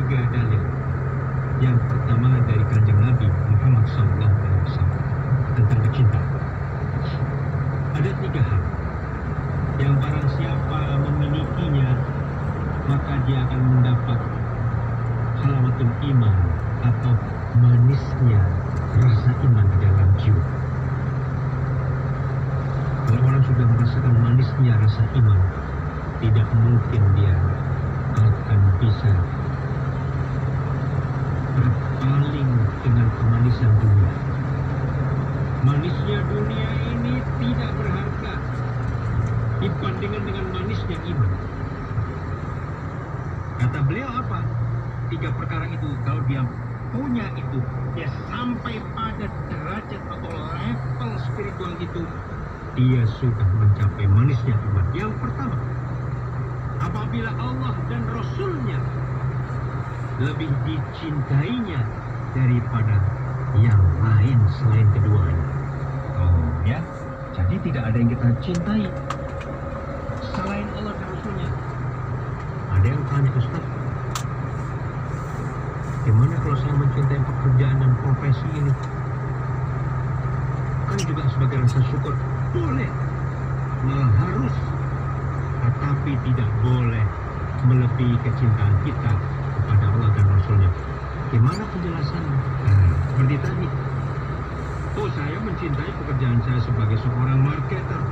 3 dalil. Yang pertama dari Kanjeng Nabi Muhammad SAW tentang kecintaan. Ada 3 hal yang barang siapa memilikinya maka dia akan mendapat halawatul iman atau manisnya rasa iman di dalam jiwa. Kalau orang sudah merasakan manisnya rasa iman, tidak mungkin dia akan bisa berpaling dengan kemanisan dunia. Manisnya dunia ini tidak berharga dibandingkan dengan manisnya iman. Kata beliau apa? 3 perkara itu kalau dia punya itu, dia sampai pada derajat atau level spiritual itu, dia sudah mencapai manisnya iman. Yang pertama, apabila Allah dan Rasulnya lebih dicintainya daripada yang lain selain keduanya. Oh ya, jadi tidak ada yang kita cintai selain Allah dan Rasulnya. Ada yang tanya, Ustaz, gimana kalau saya mencintai pekerjaan dan profesi ini? Kan juga sebagai rasa syukur. Boleh, malah harus, tetapi tidak boleh melebihi kecintaan kita kepada Allah dan Rasulnya. Gimana penjelasannya? Seperti tadi. Oh, saya mencintai pekerjaan saya sebagai seorang marketer,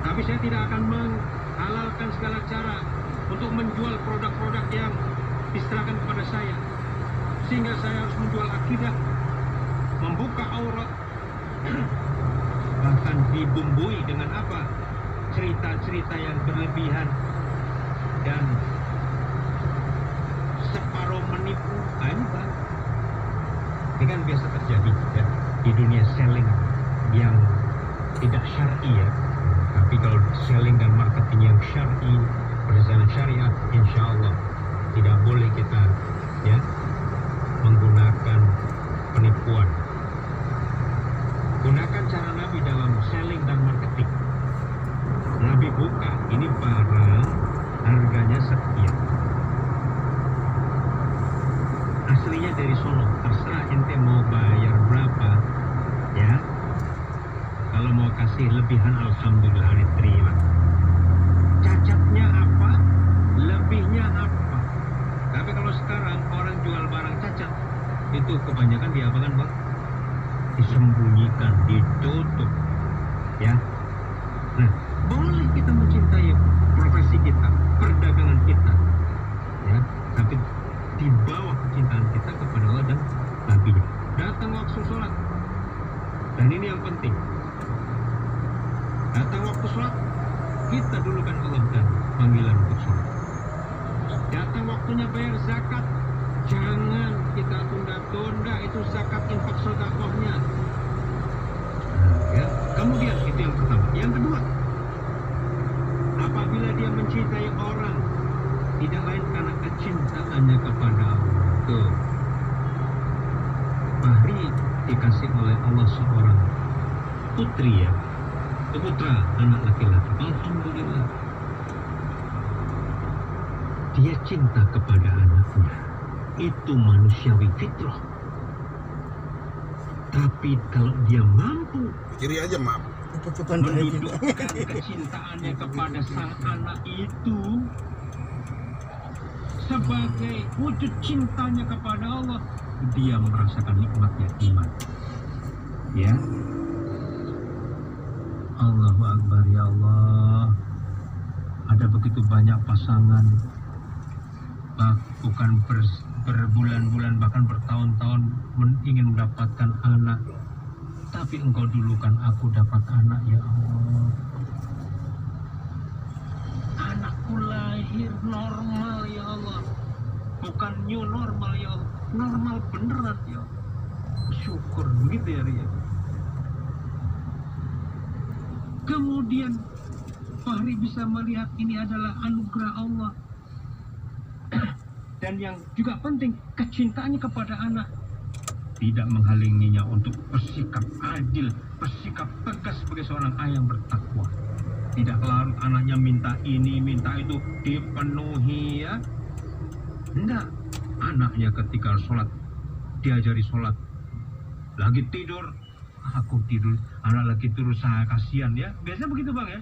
tapi saya tidak akan menghalalkan segala cara untuk menjual produk-produk yang diserahkan kepada saya, sehingga saya harus menjual akidah, membuka aurat, bahkan dibumbui dengan apa? Cerita-cerita yang berlebihan dan separuh menipu. Ini kan biasa terjadi ya, di dunia selling yang tidak syar'i ya. Tapi kalau selling dan marketing yang syar'i berdasarkan syariat, insya Allah tidak boleh kita ya menggunakan penipuan. Gunakan cara Nabi dalam selling dan marketing. Nabi buka, ini barang harganya sekian, aslinya dari Solo, terserah ente mau bayar berapa ya. Kalau mau kasih lebihan, alhamdulillah diterima. Cacatnya apa, lebihnya apa. Tapi kalau sekarang orang jual barang cacat, itu kebanyakan diapakan, Bang? Disembunyikan, ditutup ya. Nah, boleh kita mencintai profesi kita, perdagangan kita ya, tapi di bawah kecintaan kita kepada Allah dan Nabi-Nya. Datang waktu sholat, dan ini yang penting, datang waktu sholat, kita dulukan Allah dan panggilan untuk sholat. Datang waktunya bayar zakat, jangan kita tunda-tunda itu zakat infak sedekahnya. Ya, kemudian itu yang pertama. Yang kedua, apabila dia mencintai orang, tidak lain karena kecintaannya kepada Allah. Tuh, Fahri dikasih oleh Allah seorang putri ya, putra, anak laki-laki. Alhamdulillah, dia cinta kepada anaknya. Itu manusiawi fitrah. Tapi kalau dia mampu kiri aja, maaf, mendudukkan kecintaannya kepada sang anak itu sebagai wujud cintanya kepada Allah, dia merasakan nikmatnya iman. Ya, Allahu Akbar, ya Allah. Ada begitu banyak pasangan, bukan berbulan-bulan bahkan bertahun-tahun ingin mendapatkan anak, tapi Engkau dulukan aku dapat anak, ya Allah. Anakku lahir normal, ya Allah, bukan new normal, ya Allah, normal beneran, ya Allah. Syukur begitu ya, Ria. Kemudian Fahri bisa melihat ini adalah anugerah Allah. Dan yang juga penting, kecintaannya kepada anak tidak menghalanginya untuk bersikap adil, bersikap tegas sebagai seorang ayah yang bertakwa. Tidak larut anaknya minta ini, minta itu, dipenuhi ya. Enggak. Anaknya ketika sholat, diajari sholat. Lagi tidur, aku tidur. Anak lagi tidur, saya kasihan ya. Biasanya begitu bang ya.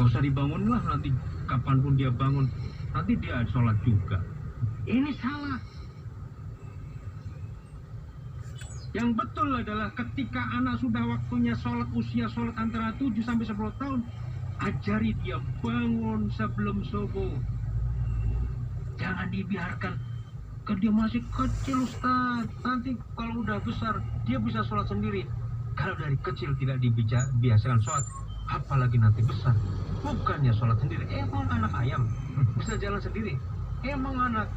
Gak usah dibangun lah, nanti kapanpun dia bangun, nanti dia sholat juga. Ini salah. Yang betul adalah ketika anak sudah waktunya sholat, usia sholat antara 7 sampai 10 tahun, ajari dia bangun sebelum subuh. Jangan dibiarkan. Kan dia masih kecil Ustaz. Nanti kalau udah besar, dia bisa sholat sendiri. Kalau dari kecil tidak dibiasakan sholat, apalagi nanti besar. Bukannya sholat sendiri, emang anak ayam bisa jalan sendiri. Emang anak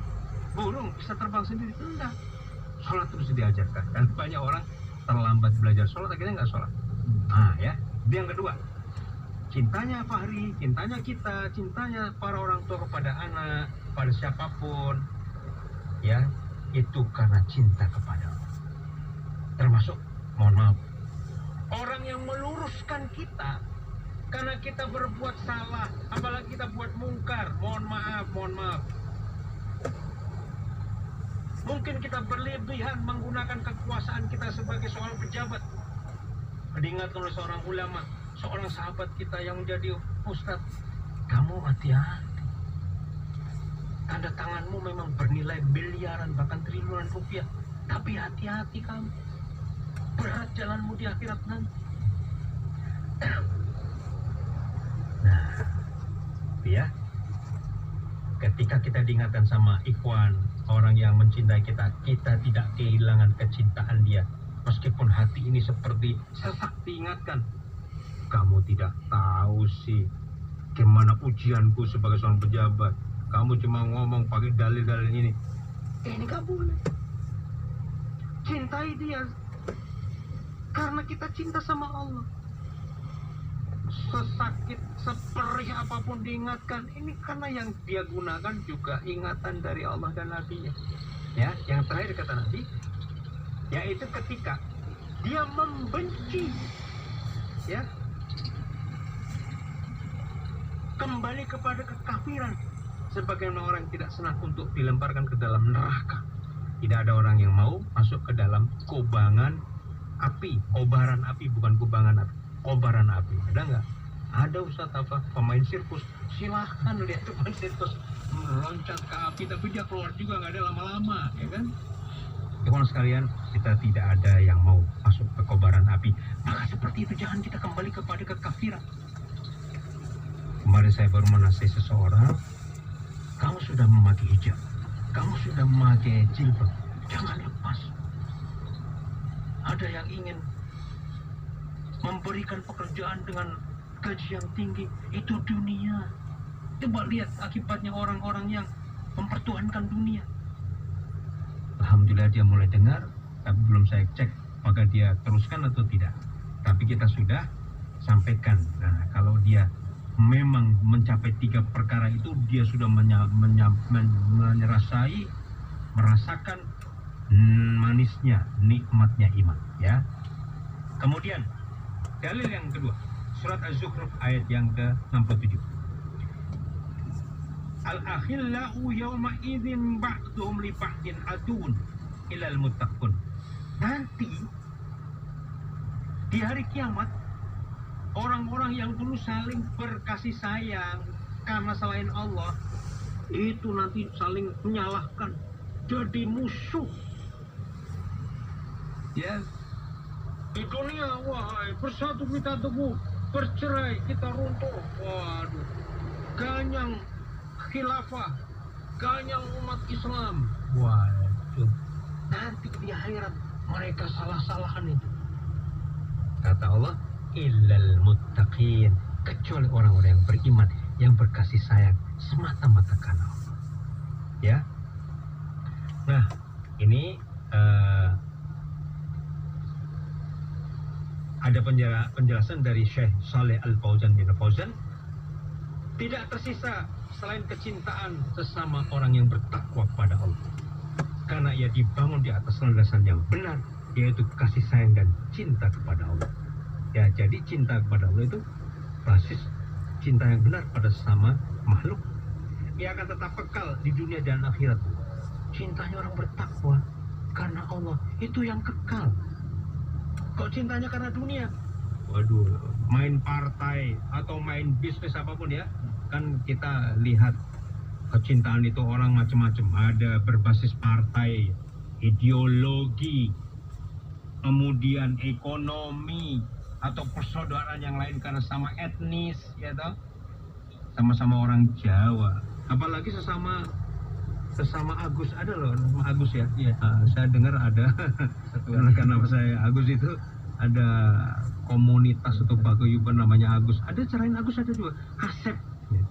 burung bisa terbang sendiri. Enggak. Sholat terus diajarkan. Dan banyak orang terlambat belajar sholat, akhirnya nggak sholat. Nah ya, itu yang kedua. Cintanya Fahri, cintanya kita, cintanya para orang tua kepada anak, pada siapapun, ya, itu karena cinta kepada Allah. Termasuk, mohon maaf, orang yang meluruskan kita, karena kita berbuat salah, apalagi kita buat mungkar, mohon maaf. Mungkin kita berlebihan menggunakan kekuasaan kita sebagai seorang pejabat. Diingatkan oleh seorang ulama, seorang sahabat kita yang menjadi ustadz, kamu hati-hati. Tanda tanganmu memang bernilai miliaran bahkan triliunan rupiah, tapi hati-hati kamu. Berat jalanmu di akhirat nanti. Nah, ya. Ketika kita diingatkan sama ikhwan, orang yang mencintai kita, kita tidak kehilangan kecintaan dia. Meskipun hati ini seperti sesak diingatkan. Kamu tidak tahu sih gimana ujianku sebagai seorang pejabat. Kamu cuma ngomong pakai dalil-dalil ini. Ini gak boleh. Cintai dia. Karena kita cinta sama Allah. Sesakit, seperih apapun diingatkan, ini karena yang dia gunakan juga ingatan dari Allah dan Nabi-Nya. Ya, yang terakhir kata Nabi, yaitu ketika dia membenci, ya, kembali kepada kekafiran, sebagian orang tidak senang untuk dilemparkan ke dalam neraka. Tidak ada orang yang mau masuk ke dalam kobaran api, bukan kubangan api. Kobaran api, ada nggak? Ada Ustadz apa? Pemain sirkus, silahkan lihat pemain sirkus meloncat ke api, tapi dia keluar juga nggak ada lama-lama, ya kan? Teman sekalian, kita tidak ada yang mau masuk ke kobaran api. Maka seperti itu jangan kita kembali kepada kekafiran. Kemarin saya baru menasihati seseorang, kamu sudah memakai hijab, kamu sudah memakai jilbab, jangan lepas. Ada yang ingin memberikan pekerjaan dengan gaji yang tinggi, itu dunia. Coba lihat akibatnya orang-orang yang mempertuhankan dunia. Alhamdulillah dia mulai dengar, tapi belum saya cek apakah dia teruskan atau tidak. Tapi kita sudah sampaikan. Nah, kalau dia memang mencapai 3 perkara itu, dia sudah merasakan manisnya, nikmatnya iman. Ya. Kemudian dalil yang kedua, surat Az-Zukhruf ayat yang ke-67. Al-akhillau yawma idzin ba'duhum li ba'din adun ilal muttaqun. Nanti di hari kiamat, orang-orang yang dulu saling berkasih sayang karena selain Allah, itu nanti saling menyalahkan, jadi musuh. Ya. Di dunia, wahai, bersatu kita teguh, bercerai kita runtuh. Waduh, ganyang khilafah, ganyang umat Islam. Waduh, nanti di akhirat mereka salah-salahan itu. Kata Allah, illal muttaqin, kecuali orang-orang yang beriman, yang berkasih sayang semata-mata karena Allah. Ya. Nah, ini ada penjelasan dari Syekh Saleh Al-Fauzan bin Fauzan. Tidak tersisa selain kecintaan sesama orang yang bertakwa kepada Allah, karena ia dibangun di atas landasan yang benar, yaitu kasih sayang dan cinta kepada Allah. Ya, jadi cinta kepada Allah itu basis cinta yang benar pada sesama makhluk. dia akan tetap kekal di dunia dan akhirat. Cintanya orang bertakwa karena Allah itu yang kekal. Kok cintanya karena dunia? Waduh, main partai atau main bisnis apapun ya, kan kita lihat kecintaan itu orang macam-macam. Ada berbasis partai, ideologi, kemudian ekonomi, atau persaudaraan yang lain karena sama etnis, ya toh, sama-sama orang Jawa. Apalagi sesama Agus, ada loh nama Agus ya. Iya. Saya dengar ada satu anak nama saya Agus itu ada komunitas atau paguyuban namanya Agus. Ada selain Agus ada juga Asep.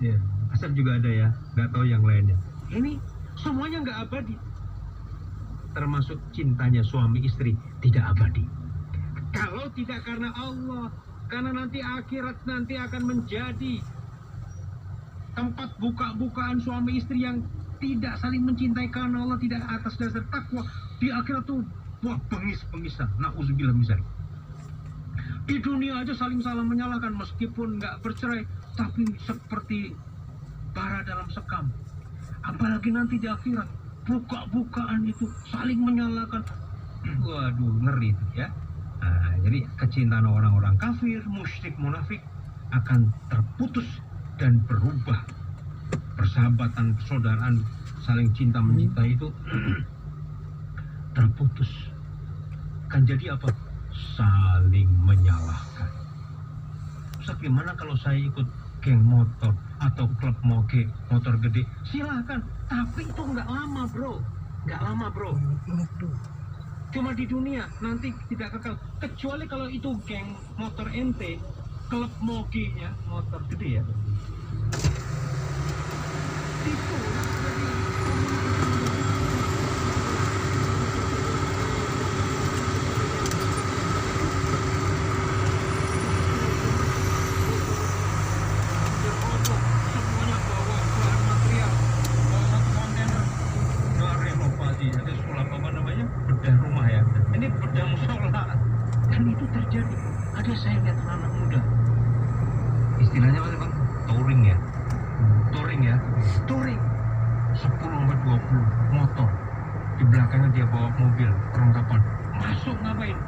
Ya. Asep juga ada ya. Nggak tahu yang lainnya. Ini semuanya nggak abadi. Termasuk cintanya suami istri tidak abadi. Kalau tidak karena Allah, karena nanti akhirat nanti akan menjadi tempat buka-bukaan suami istri yang tidak saling mencintai karena Allah, tidak atas dasar takwa. Di akhirat tuh wah pengis-pengisan. Nauzubillah min dzalik. Di dunia aja saling salah menyalahkan meskipun nggak bercerai, tapi seperti bara dalam sekam. Apalagi nanti di akhirat buka-bukaan itu saling menyalahkan. Waduh, ngeri itu ya. Nah, jadi kecintaan orang-orang kafir, musyrik, munafik akan terputus dan berubah. Persahabatan, persaudaraan, saling cinta mencintai itu terputus. Kan jadi apa? Saling menyalahkan. Ustaz, gimana kalau saya ikut geng motor atau klub moge motor gede? Silahkan, tapi itu nggak lama bro, nggak lama bro. Cuma di dunia, nanti tidak kekal. Kecuali kalau itu geng motor ente, klub moge-nya motor gede ya. Itu semuanya bawa bahan material, bawa satu kontainer, udah renovasi, ada sulap apa namanya, bedah rumah ya. Ini bedah musola. Dan itu terjadi. Ada saya lihat anak muda, istilahnya apa sih bang? Touring ya. Touring 10-20 motor, di belakangnya dia bawa mobil perlengkapan, masuk ngapain?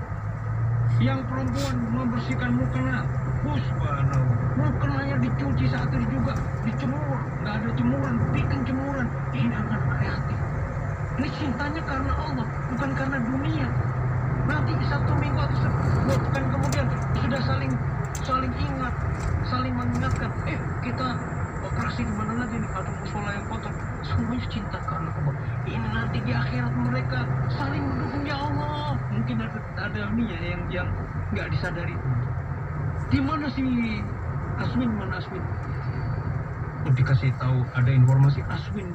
Yang perempuan membersihkan mukena, mukenanya dicuci saat itu juga dijemur, nggak ada jemuran, bikin jemuran. Ini akan kreatif. Ini cintanya karena Allah, bukan karena dunia. Nanti satu minggu atau sebulan kemudian sudah saling ingat, saling mengingatkan. Kita operasi di mana lagi nih? Ada musola yang kotor. Semuanya cinta karena Allah. Ini nanti di akhirat mereka saling mendukung, ya Allah. Mungkin ada ininya yang nggak disadari. Di mana sih Aswin? Mana Aswin? Dikasih tahu ada informasi Aswin